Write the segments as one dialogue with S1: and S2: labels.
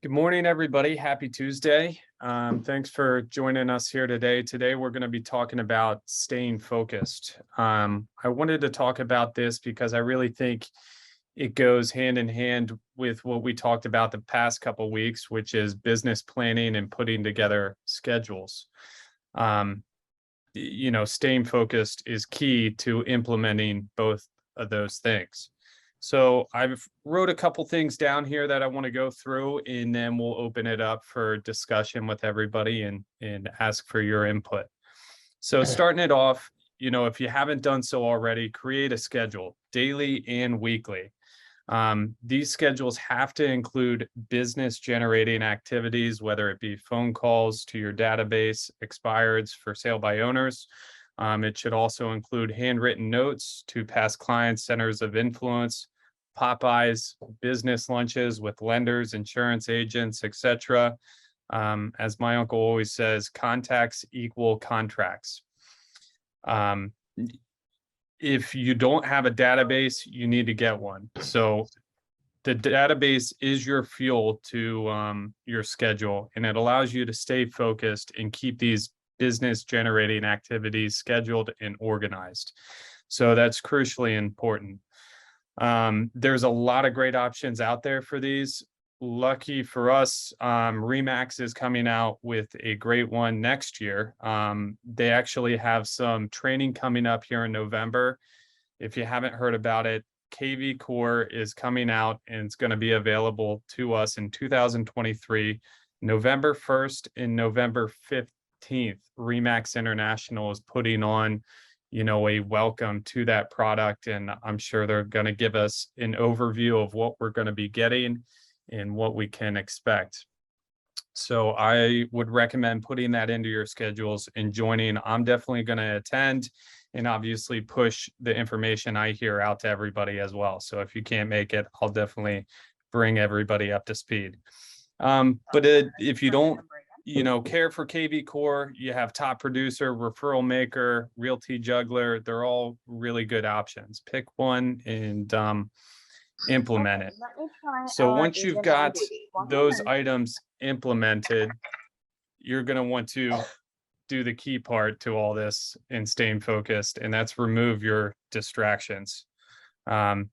S1: Good morning, everybody. Happy Tuesday. Thanks for joining us here today. Today, we're going to be talking about staying focused. I wanted to talk about this because I really think it goes hand in hand with what we talked about the past couple of weeks, which is business planning and putting together schedules. Staying focused is key to implementing both of those things. So I've wrote a couple things down here that I want to go through, and then we'll open it up for discussion with everybody and ask for your input. So starting it off, if you haven't done so already, create a schedule, daily and weekly. These schedules have to include business generating activities, whether it be phone calls to your database, expireds for sale by owners. It should also include handwritten notes to past clients, centers of influence, Popeyes, business lunches with lenders, insurance agents, etc. As my uncle always says, contacts equal contracts. If you don't have a database, you need to get one. So the database is your fuel to your schedule, and it allows you to stay focused and keep these business generating activities scheduled and organized. So that's crucially important. There's a lot of great options out there for these. Lucky for us, Remax is coming out with a great one next year. They actually have some training coming up here in November. If you haven't heard about it, KV Core is coming out, and it's going to be available to us in 2023, November 1st and November 15th. Remax International is putting on, a welcome to that product, and I'm sure they're going to give us an overview of what we're going to be getting and what we can expect. So I would recommend putting that into your schedules and joining. I'm definitely going to attend and obviously push the information I hear out to everybody as well. So if you can't make it, I'll definitely bring everybody up to speed. If you don't, care for KV Core, you have Top Producer, Referral Maker, Realty Juggler. They're all really good options. Pick one and implement it. So once you've got those items implemented, you're going to want to do the key part to all this and staying focused, and that's remove your distractions. The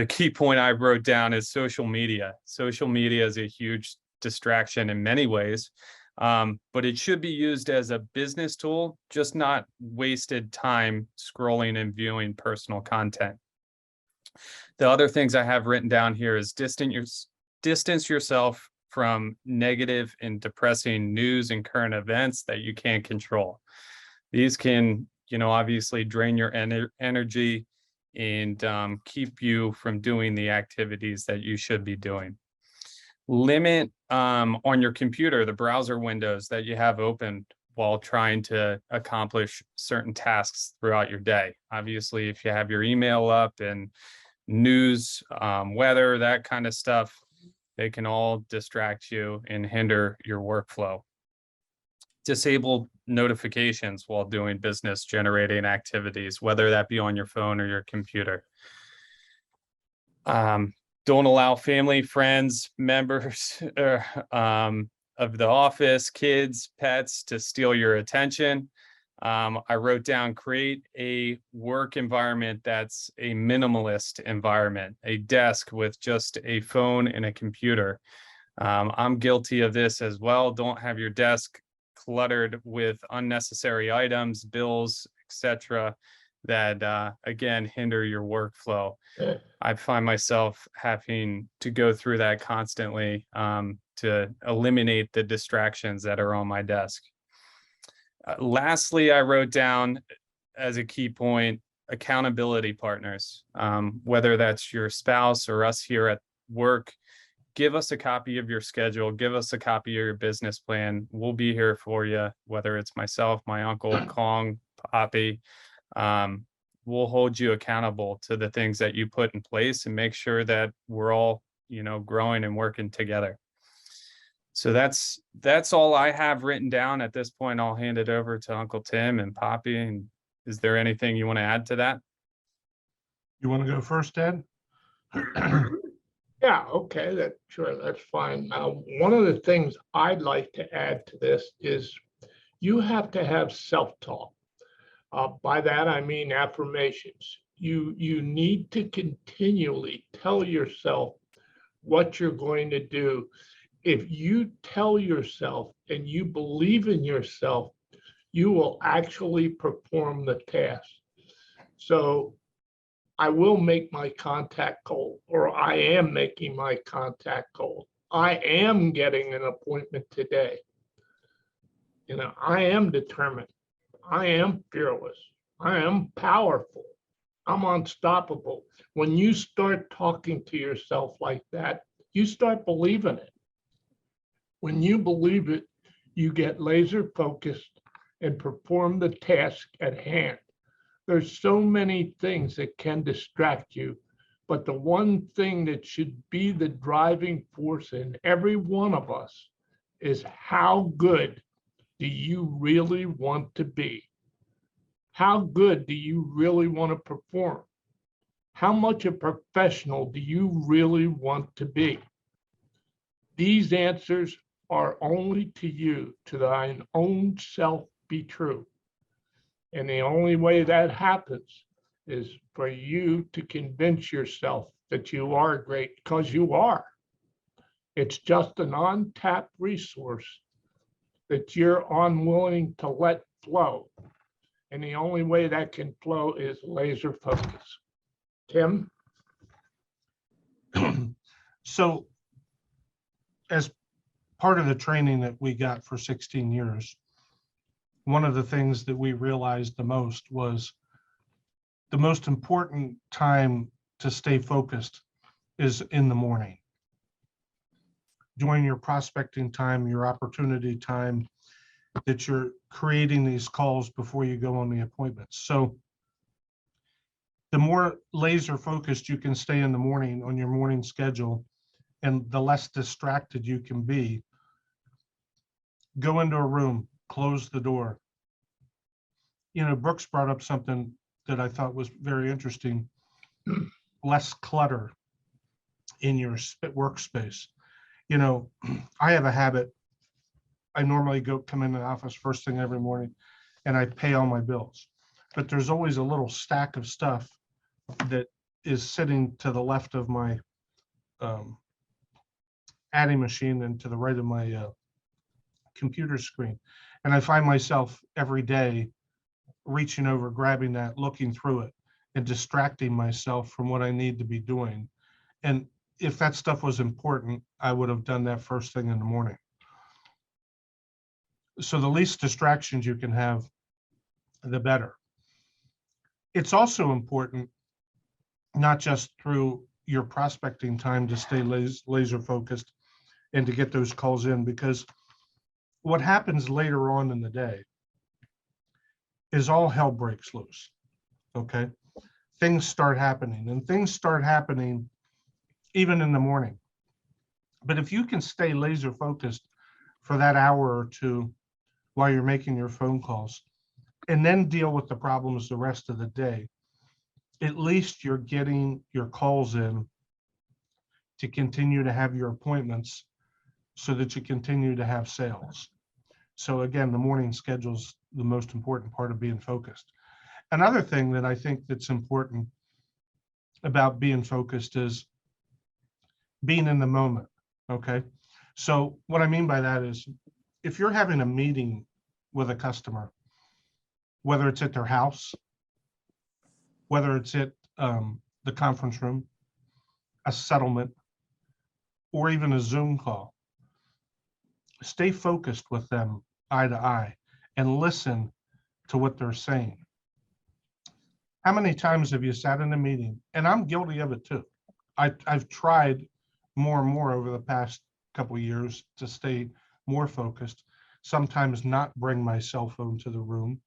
S1: key point I wrote down is social media. Social media is a huge distraction in many ways, but it should be used as a business tool, just not wasted time scrolling and viewing personal content. The other things I have written down here is distance yourself from negative and depressing news and current events that you can't control. These can, obviously drain your energy and keep you from doing the activities that you should be doing. Limit on your computer the browser windows that you have open while trying to accomplish certain tasks throughout your day. Obviously, if you have your email up and news, weather, that kind of stuff, they can all distract you and hinder your workflow. Disable notifications while doing business generating activities, whether that be on your phone or your computer. Don't allow family, friends, members of the office, kids, pets to steal your attention. I wrote down, create a work environment that's a minimalist environment, a desk with just a phone and a computer. I'm guilty of this as well. Don't have your desk cluttered with unnecessary items, bills, etc., that again hinder your workflow. I find myself having to go through that constantly to eliminate the distractions that are on my desk. Lastly, I wrote down as a key point, accountability partners, whether that's your spouse or us here at work. Give us a copy of your schedule, give us a copy of your business plan. We'll be here for you, whether it's myself, my uncle, Kong, Poppy. We'll hold you accountable to the things that you put in place and make sure that we're all, growing and working together. So that's all I have written down at this point. I'll hand it over to Uncle Tim and Poppy. And is there anything you want to add to that?
S2: You want to go first, Ted? Yeah, okay, sure, that's fine. One of the things I'd like to add to this is you have to have self-talk. By that, I mean affirmations. You need to continually tell yourself what you're going to do. If you tell yourself and you believe in yourself, you will actually perform the task. So I will make my contact goal, or I am making my contact goal. I am getting an appointment today. I am determined. I am fearless. I am powerful. I'm unstoppable. When you start talking to yourself like that, you start believing it. When you believe it, you get laser focused and perform the task at hand. There's so many things that can distract you, but the one thing that should be the driving force in every one of us is how good do you really want to be? How good do you really want to perform? How much a professional do you really want to be? These answers are only to you, to thine own self be true. And the only way that happens is for you to convince yourself that you are great, because you are. It's just an untapped resource that you're unwilling to let flow. And the only way that can flow is laser focus. Tim?
S3: So as part of the training that we got for 16 years, one of the things that we realized the most was the most important time to stay focused is in the morning. During your prospecting time, your opportunity time, that you're creating these calls before you go on the appointments. So the more laser focused you can stay in the morning on your morning schedule, and the less distracted you can be, go into a room, close the door. Brooks brought up something that I thought was very interesting. Less clutter in your workspace. I have a habit. I normally come in the office first thing every morning and I pay all my bills. But there's always a little stack of stuff that is sitting to the left of my adding machine and to the right of my computer screen. And I find myself every day reaching over, grabbing that, looking through it, and distracting myself from what I need to be doing. And if that stuff was important, I would have done that first thing in the morning. So the least distractions you can have, the better. It's also important, not just through your prospecting time to stay laser focused and to get those calls in, because what happens later on in the day is all hell breaks loose. Okay. Things start happening, and things start happening even in the morning. But if you can stay laser focused for that hour or two while you're making your phone calls, and then deal with the problems the rest of the day, at least you're getting your calls in to continue to have your appointments so that you continue to have sales. So again, the morning schedule's the most important part of being focused. Another thing that I think that's important about being focused is being in the moment. Okay. So what I mean by that is, if you're having a meeting with a customer, whether it's at their house, whether it's at the conference room, a settlement, or even a Zoom call, stay focused with them eye to eye and listen to what they're saying. How many times have you sat in a meeting? And I'm guilty of it too. I've tried more and more over the past couple of years to stay more focused, sometimes not bring my cell phone to the room,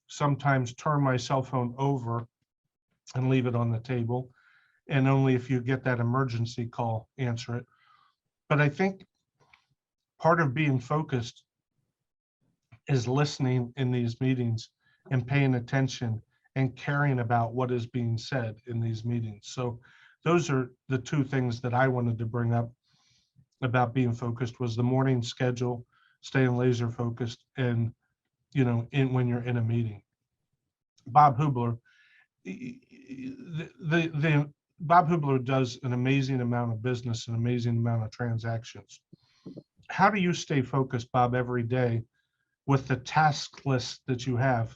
S3: sometimes turn my cell phone over and leave it on the table, and only if you get that emergency call, answer it. But I think part of being focused is listening in these meetings and paying attention and caring about what is being said in these meetings. So those are the two things that I wanted to bring up about being focused, was the morning schedule, staying laser focused, and when you're in a meeting. Bob Hubler, the Bob Hubler does an amazing amount of business, an amazing amount of transactions. How do you stay focused, Bob, every day with the task list that you have?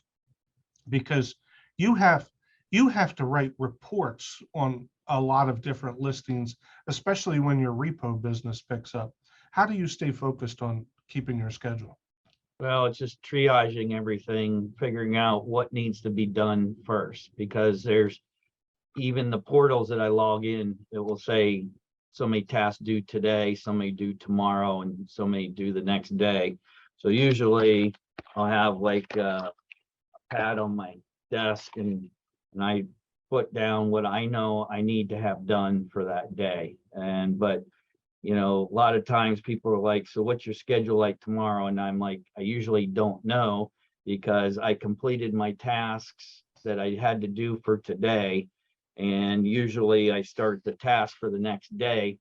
S3: Because you have to write reports on a lot of different listings, especially when your repo business picks up. How do you stay focused on keeping your schedule?
S4: Well, it's just triaging everything, figuring out what needs to be done first, because there's even the portals that I log in, it will say so many tasks due today, so many due tomorrow, and so many due the next day. So usually I'll have like a pad on my desk, and I put down what I know I need to have done for that day. But a lot of times people are like, so what's your schedule like tomorrow? And I'm like, I usually don't know, because I completed my tasks that I had to do for today. And usually I start the task for the next day,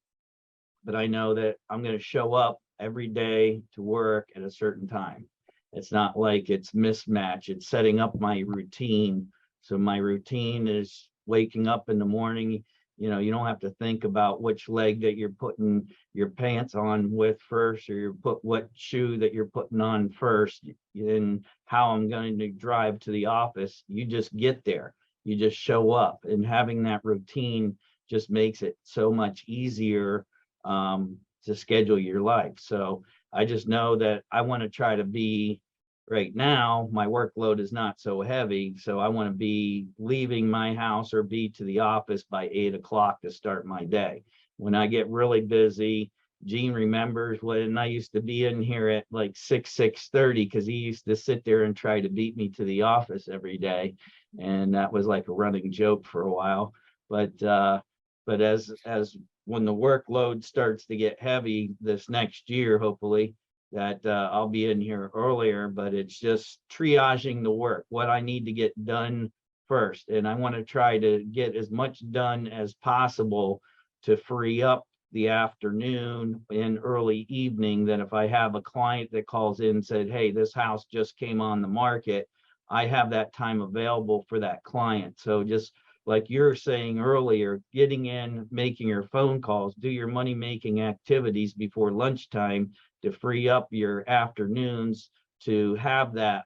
S4: but I know that I'm going to show up every day to work at a certain time. It's not like it's mismatch. It's setting up my routine. So my routine is waking up in the morning. You don't have to think about which leg that you're putting your pants on with first, or what shoe that you're putting on first, and how I'm going to drive to the office. You just get there, you just show up, and having that routine just makes it so much easier to schedule your life. So I just know that I want to try to be, right now, my workload is not so heavy, so I want to be leaving my house or be to the office by 8 o'clock to start my day. When I get really busy, Gene remembers when I used to be in here at like 6:30, because he used to sit there and try to beat me to the office every day, and that was like a running joke for a while. But as when the workload starts to get heavy this next year, hopefully, that I'll be in here earlier, but it's just triaging the work, what I need to get done first. And I want to try to get as much done as possible to free up the afternoon and early evening, that if I have a client that calls in and said, hey, this house just came on the market, I have that time available for that client. So just like you're saying earlier, getting in, making your phone calls, do your money-making activities before lunchtime to free up your afternoons to have that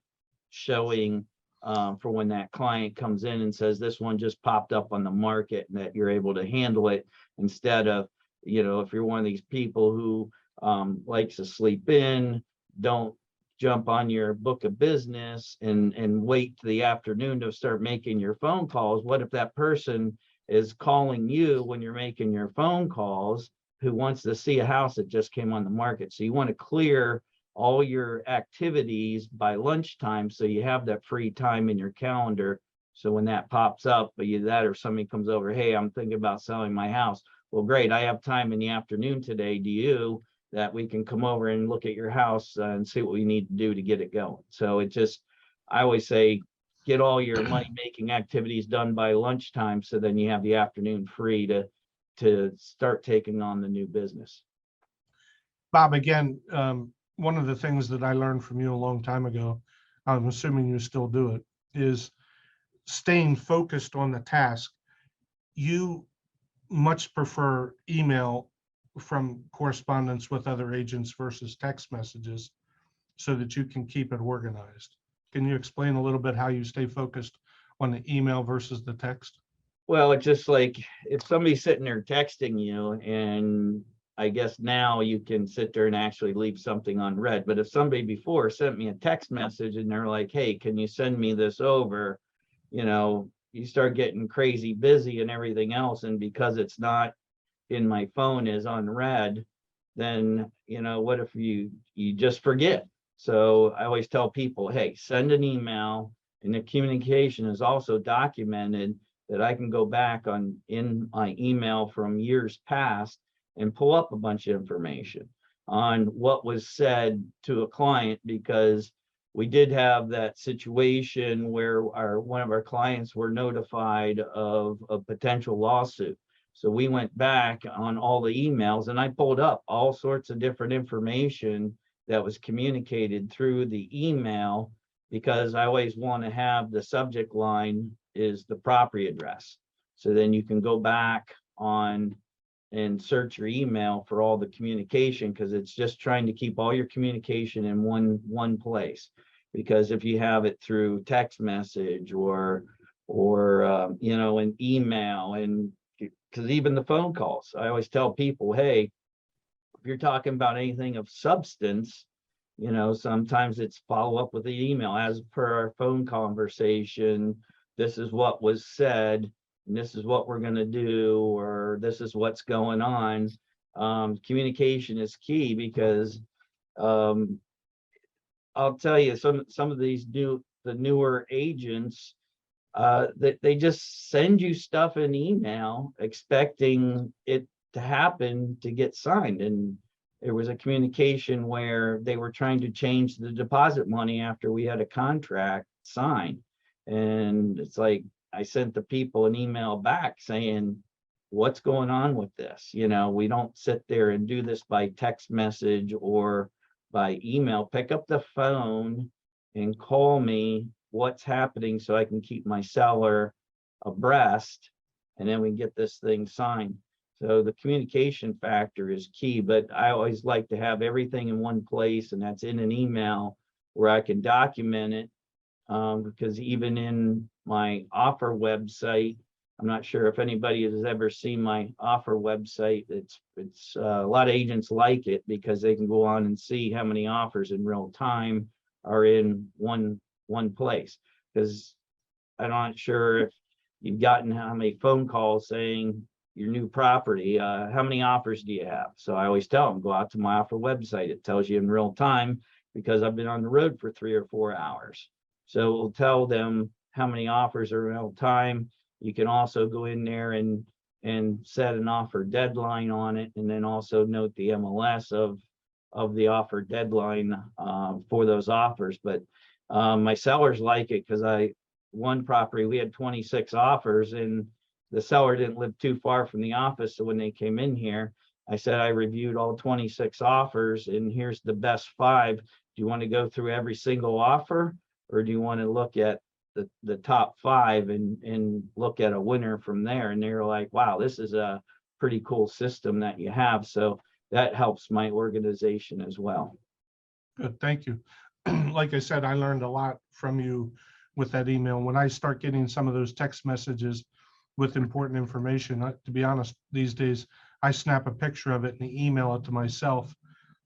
S4: showing for when that client comes in and says, this one just popped up on the market, and that you're able to handle it, instead of, if you're one of these people who likes to sleep in, don't jump on your book of business and wait to the afternoon to start making your phone calls. What if that person is calling you when you're making your phone calls, who wants to see a house that just came on the market? So you want to clear all your activities by lunchtime, so you have that free time in your calendar. So when that pops up, but either that or somebody comes over, hey, I'm thinking about selling my house. Well, great, I have time in the afternoon today. Do you? That we can come over and look at your house and see what we need to do to get it going. So I always say, get all your money-making activities done by lunchtime, so then you have the afternoon free to start taking on the new business.
S3: Bob, again, one of the things that I learned from you a long time ago, I'm assuming you still do it, is staying focused on the task. You much prefer email from correspondence with other agents versus text messages, so that you can keep it organized. Can you explain a little bit how you stay focused on the email versus the text?
S4: Well, it's just like if somebody's sitting there texting you, and I guess now you can sit there and actually leave something unread. But if somebody before sent me a text message and they're like, hey, can you send me this over? You start getting crazy busy and everything else. And because it's not in my phone is unread, then, what if you just forget? So I always tell people, hey, send an email, and the communication is also documented, that I can go back in my email from years past and pull up a bunch of information on what was said to a client, because we did have that situation where one of our clients were notified of a potential lawsuit. So we went back on all the emails and I pulled up all sorts of different information that was communicated through the email, because I always want to have the subject line is the property address. So then you can go back on and search your email for all the communication, because it's just trying to keep all your communication in one place. Because if you have it through text message or you know, an email, and because even the phone calls, I always tell people, hey, if you're talking about anything of substance, you know, sometimes it's follow up with the email as per our phone conversation. This is what was said, and this is what we're going to do, or this is what's going on. Communication is key, because I'll tell you, some of these newer agents, that they just send you stuff in email expecting it to happen to get signed. And there was a communication where they were trying to change the deposit money after we had a contract signed. And it's like, I sent the people an email back saying, what's going on with this? You know, we don't sit there and do this by text message or by email. Pick up the phone and call me what's happening so I can keep my seller abreast, and then we can get this thing signed. So the communication factor is key, but I always like to have everything in one place, and that's in an email where I can document it. Because even in my offer website, I'm not sure if anybody has ever seen my offer website. It's a lot of agents like it because they can go on and see how many offers in real time are in one place. Because I'm not sure if you've gotten how many phone calls saying your new property, how many offers do you have? So I always tell them, go out to my offer website. It tells you in real time, because I've been on the road for 3 or 4 hours. So it will tell them how many offers are in real time. You can also go in there and set an offer deadline on it, and then also note the MLS of the offer deadline for those offers. But my sellers like it, because one property, we had 26 offers, and the seller didn't live too far from the office. So when they came in here, I said, I reviewed all 26 offers, and here's the best 5. Do you want to go through every single offer, or do you want to look at the top 5 and look at a winner from there? And they're like, wow, this is a pretty cool system that you have. So that helps my organization as well.
S3: Good, thank you. Like I said, I learned a lot from you with that email. When I start getting some of those text messages with important information, to be honest, these days, I snap a picture of it and email it to myself,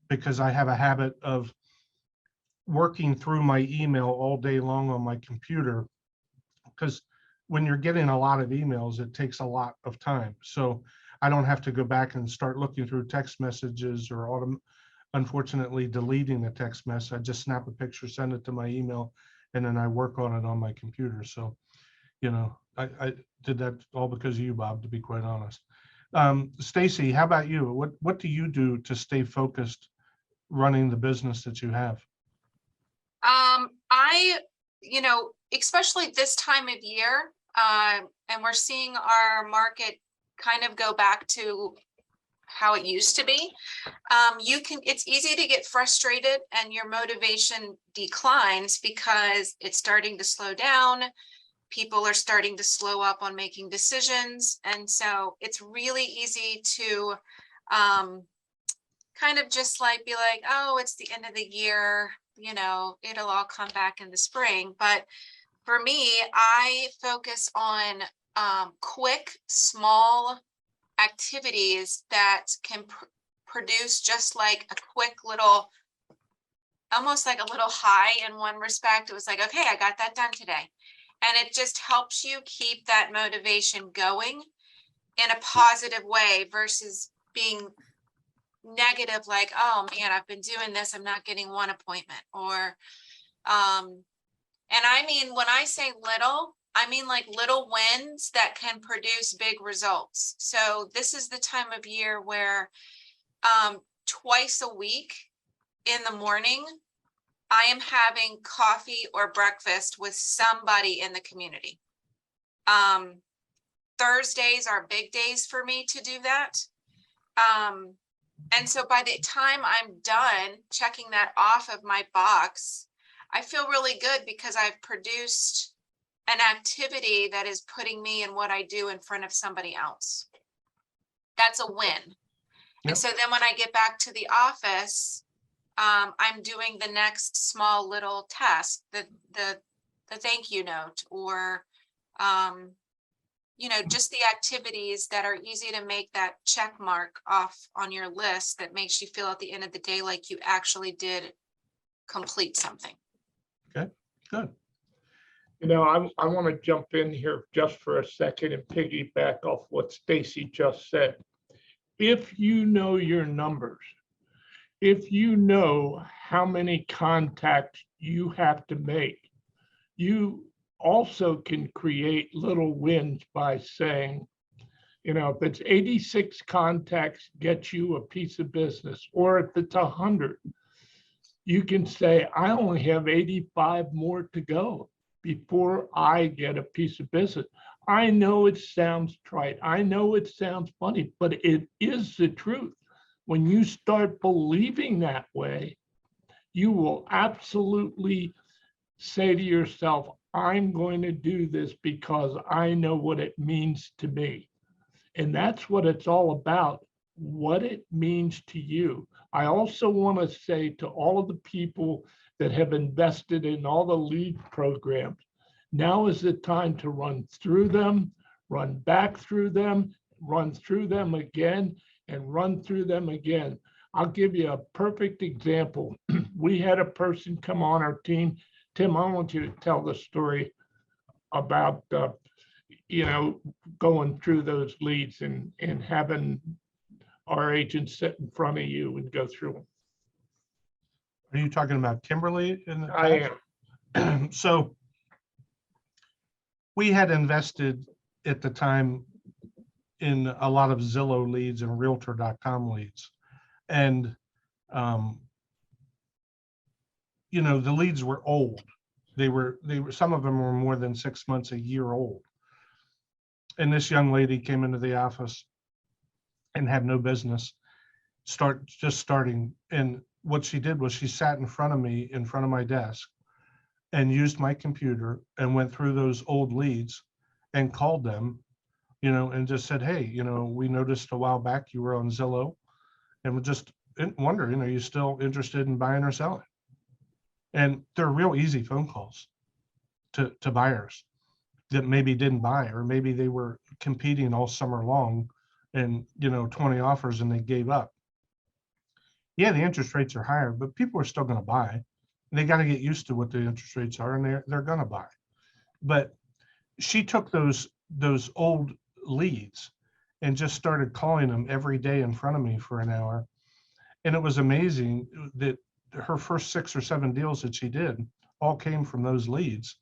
S3: because I have a habit of working through my email all day long on my computer. Because when you're getting a lot of emails, it takes a lot of time. So I don't have to go back and start looking through text messages or unfortunately deleting the text message. I just snap a picture, send it to my email, and then I work on it on my computer. So, you know, I did that all because of you, Bob, to be quite honest. Stacy, how about you? What do you do to stay focused running the business that you have?
S5: You know, especially this time of year, and we're seeing our market kind of go back to how it used to be. It's easy to get frustrated and your motivation declines because it's starting to slow down. People are starting to slow up on making decisions. And so it's really easy to kind of just like be like, oh, it's the end of the year, you know, it'll all come back in the spring. But for me, I focus on quick, small activities that can produce just like a quick little, almost like a little high in one respect. It was like, okay, I got that done today. And it just helps you keep that motivation going in a positive way versus being negative, like, oh man, I've been doing this, I'm not getting one appointment. Or and I mean, when I say little, I mean like little wins that can produce big results. So this is the time of year where twice a week in the morning, I am having coffee or breakfast with somebody in the community. Thursdays are big days for me to do that. And so by the time I'm done checking that off of my box, I feel really good because I've produced an activity that is putting me and what I do in front of somebody else. That's a win.
S3: Yep.
S5: And so then when I get back to the office, I'm doing the next small little task, the thank you note, or just the activities that are easy to make that check mark off on your list that makes you feel at the end of the day like you actually did complete something.
S3: Okay, good.
S2: I want to jump in here just for a second and piggyback off what Stacy just said. If you know your numbers, if you know how many contacts you have to make, you also can create little wins by saying, if it's 86 contacts get you a piece of business, or if it's 100, you can say, I only have 85 more to go before I get a piece of business. I know it sounds trite. I know it sounds funny, but it is the truth. When you start believing that way, you will absolutely say to yourself, I'm going to do this because I know what it means to me. And that's what it's all about, what it means to you. I also want to say to all of the people that have invested in all the lead programs, now is the time to run through them, run back through them, run through them again, and run through them again. I'll give you a perfect example. We had a person come on our team. Tim, I want you to tell the story about, going through those leads and having our agents sit in front of you and go through them.
S3: Are you talking about Kimberly?
S2: I am.
S3: So we had invested at the time in a lot of Zillow leads and realtor.com leads. And, the leads were old. They were, some of them were more than 6 months, a year old. And this young lady came into the office and had no business, starting. And what she did was she sat in front of me, in front of my desk, and used my computer and went through those old leads and called them, and just said, hey, we noticed a while back you were on Zillow, and we just wondering, are you still interested in buying or selling? And they're real easy phone calls to buyers that maybe didn't buy, or maybe they were competing all summer long and 20 offers and they gave up. Yeah, the interest rates are higher, but people are still going to buy. And they got to get used to what the interest rates are, and they're going to buy. But she took those old leads and just started calling them every day in front of me for an hour. And it was amazing that her first 6 or 7 deals that she did all came from those leads.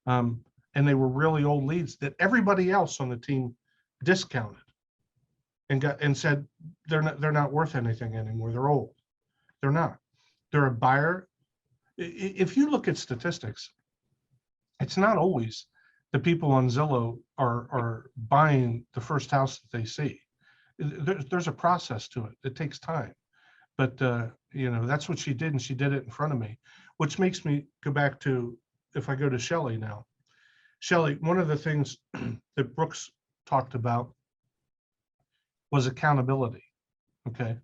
S3: And they were really old leads that everybody else on the team discounted and said they're not worth anything anymore. They're old. They're not. They're a buyer. If you look at statistics, it's not always the people on Zillow are buying the first house that they see. There's a process to it. It takes time. But that's what she did, and she did it in front of me, which makes me go back to, if I go to Shelley now. Shelley, one of the things that Brooks talked about was accountability. Okay.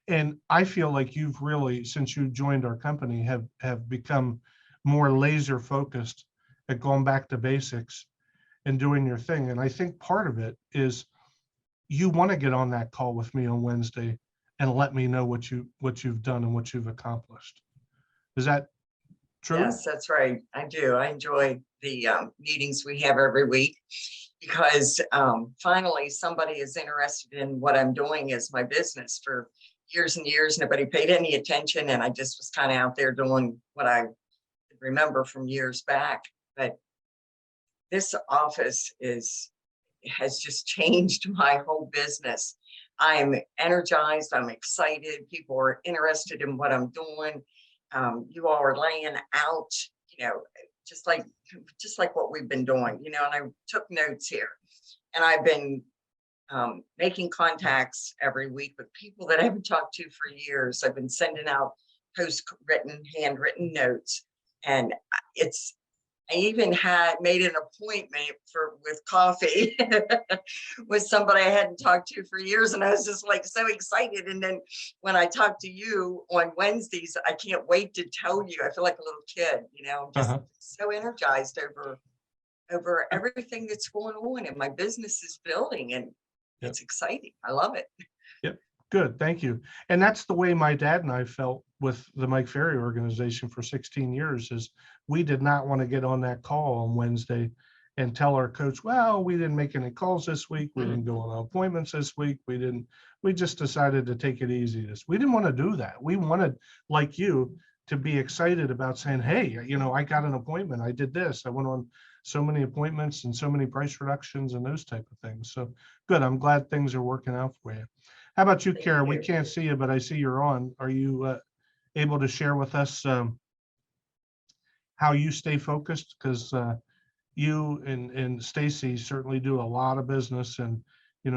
S3: And I feel like you've really, since you joined our company, have become more laser focused at going back to basics and doing your thing. And I think part of it is you want to get on that call with me on Wednesday and let me know what you've done and what you've accomplished. Is that true?
S6: Yes, that's right. I do. I enjoy the meetings we have every week because finally somebody is interested in what I'm doing as my business. For years and years, nobody paid any attention, and I just was kind of out there doing what I remember from years back. But this office has just changed my whole business. I'm energized. I'm excited. People are interested in what I'm doing. You all are laying out, just like what we've been doing, and I took notes here. And I've been making contacts every week with people that I haven't talked to for years. I've been sending out handwritten notes, and I even had made an appointment with coffee with somebody I hadn't talked to for years. And I was just like so excited. And then when I talk to you on Wednesdays, I can't wait to tell you. I feel like a little kid, just so energized over everything that's going on, and my business is building, and it's exciting. I love it.
S3: Yep. Good. Thank you. And that's the way my dad and I felt with the Mike Ferry organization for 16 years is we did not want to get on that call on Wednesday and tell our coach, well, we didn't make any calls this week. We didn't go on appointments this week. We just decided to take it easy. We didn't want to do that. We wanted, like you, to be excited about saying, hey, I got an appointment. I did this. I went on so many appointments and so many price reductions and those type of things. So good. I'm glad things are working out for you. How about you, Kara? We can't see you, but I see you're on. Are you able to share with us how you stay focused? Because you and Stacy certainly do a lot of business, and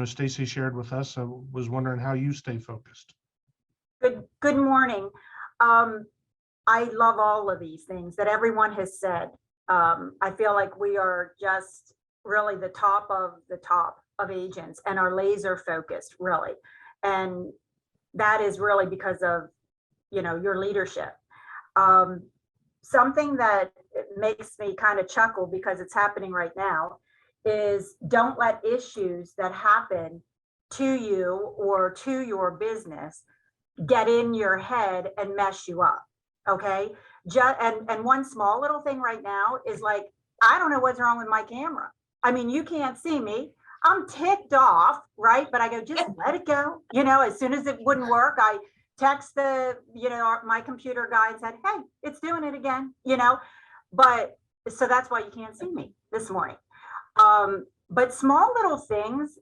S3: Stacy shared with us. I was wondering how you stay focused.
S7: Good morning. I love all of these things that everyone has said. I feel like we are just really the top of agents and are laser focused, really. And that is really because of, your leadership. Something that makes me kind of chuckle because it's happening right now is don't let issues that happen to you or to your business get in your head and mess you up. Okay. And one small little thing right now is like, I don't know what's wrong with my camera. I mean, you can't see me. I'm ticked off, right? But I go, just let it go. As soon as it wouldn't work, I text my computer guy and said, hey, it's doing it again, but so that's why you can't see me this morning. But small little things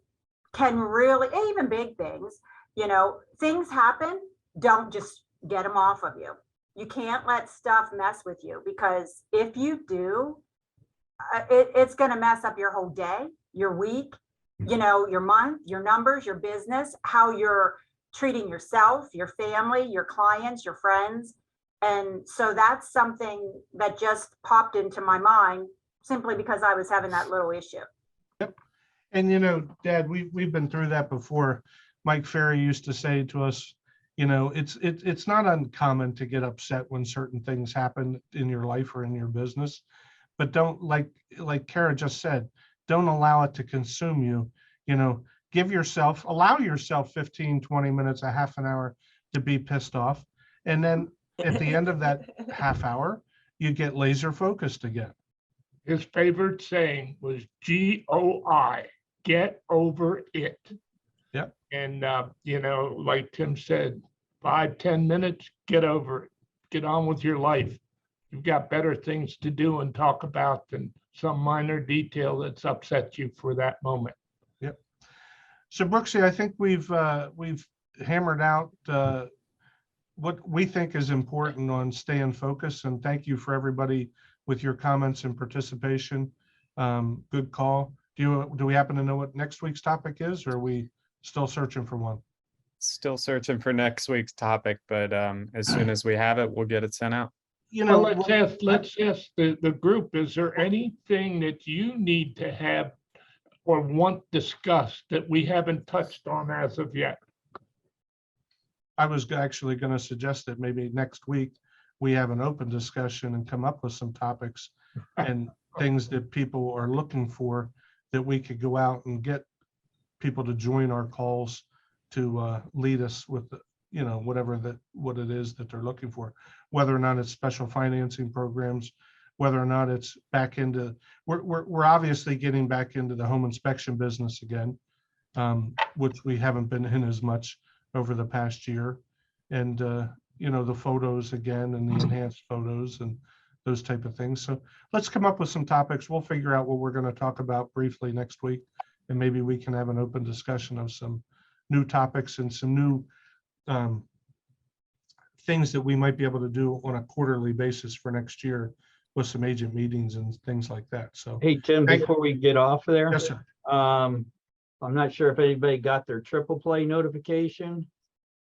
S7: can really, even big things, things happen. Don't just get them off of you. You can't let stuff mess with you, because if you do, it's going to mess up your whole day, your week, your month, your numbers, your business, how you're treating yourself, your family, your clients, your friends. And so that's something that just popped into my mind simply because I was having that little issue.
S3: Yep. And Dad, we've been through that before. Mike Ferry used to say to us, it's not uncommon to get upset when certain things happen in your life or in your business, but don't, like Kara just said, don't allow it to consume you. Allow yourself 15, 20 minutes, a half an hour to be pissed off. And then at the end of that half hour, you get laser focused again.
S2: His favorite saying was GOI, get over it.
S3: Yep.
S2: And, like Tim said, 5-10 minutes, get over it. Get on with your life. You've got better things to do and talk about than some minor detail that's upset you for that moment.
S3: Yep. So Brooksy, I think we've hammered out what we think is important on staying focused, and thank you for everybody with your comments and participation. Good call. Do we happen to know what next week's topic is, or are we still searching for one?
S1: Still searching for next week's topic, but as soon as we have it, we'll get it sent out.
S2: Well, let's ask the group, is there anything that you need to have or want discussed that we haven't touched on as of yet?
S3: I was actually going to suggest that maybe next week we have an open discussion and come up with some topics and things that people are looking for, that we could go out and get people to join our calls to lead us with what it is that they're looking for, whether or not it's special financing programs, whether or not it's back into, we're obviously getting back into the home inspection business again, which we haven't been in as much over the past year. And, the photos again, and the enhanced photos and those type of things. So let's come up with some topics. We'll figure out what we're going to talk about briefly next week. And maybe we can have an open discussion of some new topics and some new things that we might be able to do on a quarterly basis for next year with some agent meetings and things like that. So,
S4: Hey, Tim,
S3: Thank you.
S4: before we get off there,
S3: yes, sir.
S4: I'm not sure if anybody got their triple play notification.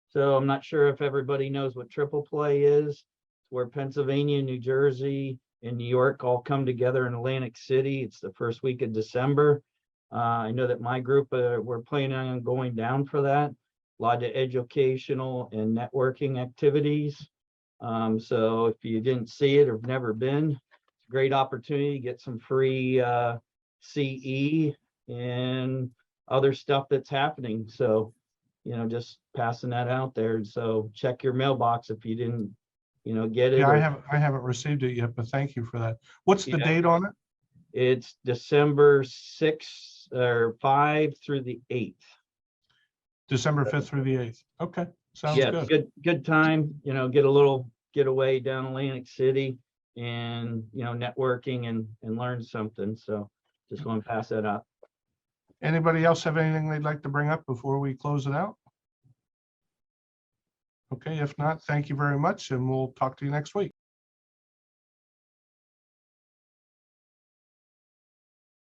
S4: So I'm not sure if everybody knows what triple play is. It's where Pennsylvania, New Jersey, and New York all come together in Atlantic City. It's the first week of December. I know that my group, we're planning on going down for that. A lot of educational and networking activities. So if you didn't see it or have never been, it's a great opportunity to get some free CE and other stuff that's happening. So, you know, just passing that out there. So check your mailbox if you didn't, you know, get it.
S3: Yeah,
S4: or-
S3: I haven't received it yet, but thank you for that. What's the
S4: Yeah.
S3: date on it?
S4: It's December 6th or 5 through the 8th.
S3: December 5th through the 8th. Okay, sounds
S4: Yeah,
S3: good.
S4: good time, you know, get a little getaway down Atlantic City and, you know, networking and learn something. So just want to pass that out.
S3: Anybody else have anything they'd like to bring up before we close it out? Okay, if not, thank you very much, and we'll talk to you next week.